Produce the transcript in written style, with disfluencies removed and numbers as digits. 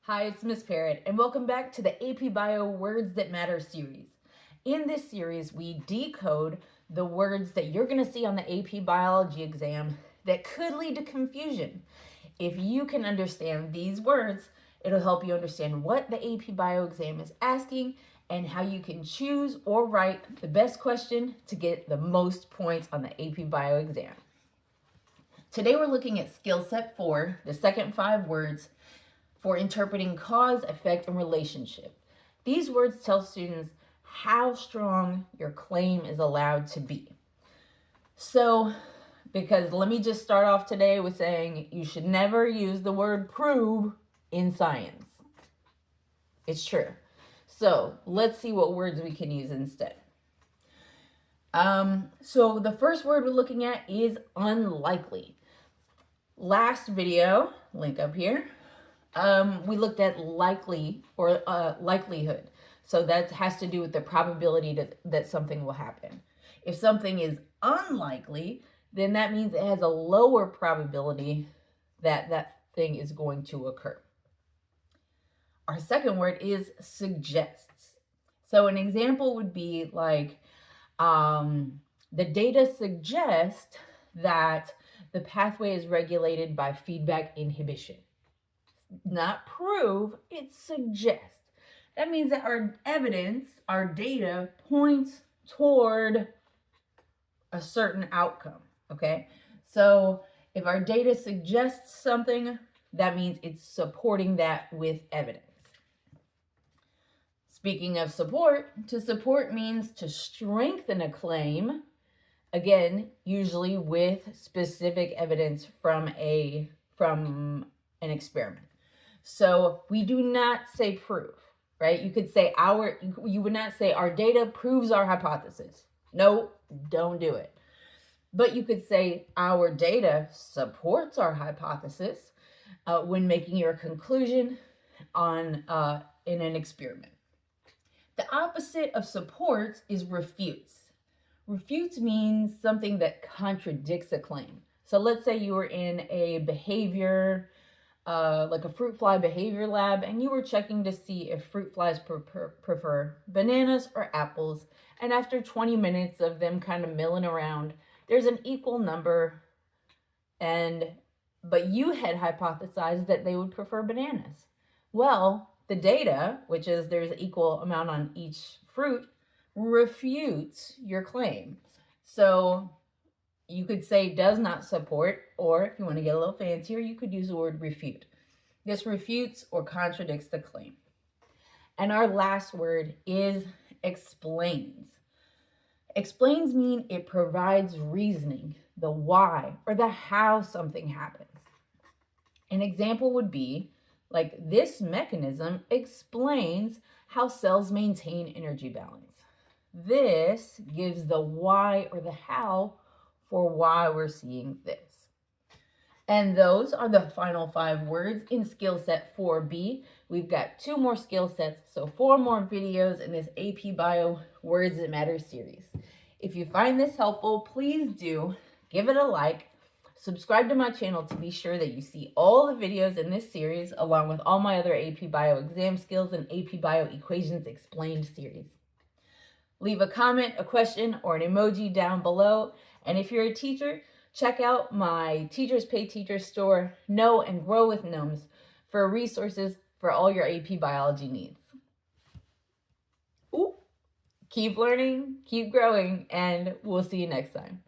Hi, it's Miss Parrott, and welcome back to the AP Bio Words That Matter series. In this series, we decode the words that you're going to see on the AP Biology exam that could lead to confusion. If you can understand these words, it'll help you understand what the AP Bio exam is asking and how you can choose or write the best question to get the most points on the AP Bio exam. Today we're looking at skill set 4, the second 5 words for interpreting cause, effect, and relationship. These words tell students how strong your claim is allowed to be. So, because let me just start off today with saying you should never use the word prove in science. It's true. So let's see what words we can use instead. So the first word we're looking at is unlikely. Last video, link up here, we looked at likely or likelihood. So that has to do with the probability that something will happen. If something is unlikely, then that means it has a lower probability that that thing is going to occur. Our second word is suggests. So an example would be like, the data suggest that the pathway is regulated by feedback inhibition. Not prove, it suggests. That means that our evidence, our data points toward a certain outcome, okay? So if our data suggests something, that means it's supporting that with evidence. Speaking of support, to support means to strengthen a claim, again, usually with specific evidence from an experiment. So we do not say prove, right? You could say you would not say our data proves our hypothesis. No, don't do it. But you could say our data supports our hypothesis when making your conclusion on in an experiment. The opposite of supports is refutes. Refutes means something that contradicts a claim. So let's say you were in a behavior, like a fruit fly behavior lab, and you were checking to see if fruit flies prefer bananas or apples. And after 20 minutes of them kind of milling around, there's an equal number, but you had hypothesized that they would prefer bananas. Well, the data, which is there's an equal amount on each fruit, refutes your claim. So you could say does not support, or if you want to get a little fancier, you could use the word refute. This refutes or contradicts the claim. And our last word is explains. Explains mean it provides reasoning, the why or the how something happens. An example would be like this mechanism explains how cells maintain energy balance. This gives the why or the how for why we're seeing this. And those are the final 5 words in skill set 4B. We've got 2 more skill sets, so 4 more videos in this AP Bio Words That Matter series. If you find this helpful, please do give it a like. Subscribe to my channel to be sure that you see all the videos in this series, along with all my other AP Bio exam skills and AP Bio equations explained series. Leave a comment, a question, or an emoji down below. And if you're a teacher, check out my Teachers Pay Teachers store, Know and Grow with Gnomes, for resources for all your AP Biology needs. Keep learning, keep growing, and we'll see you next time.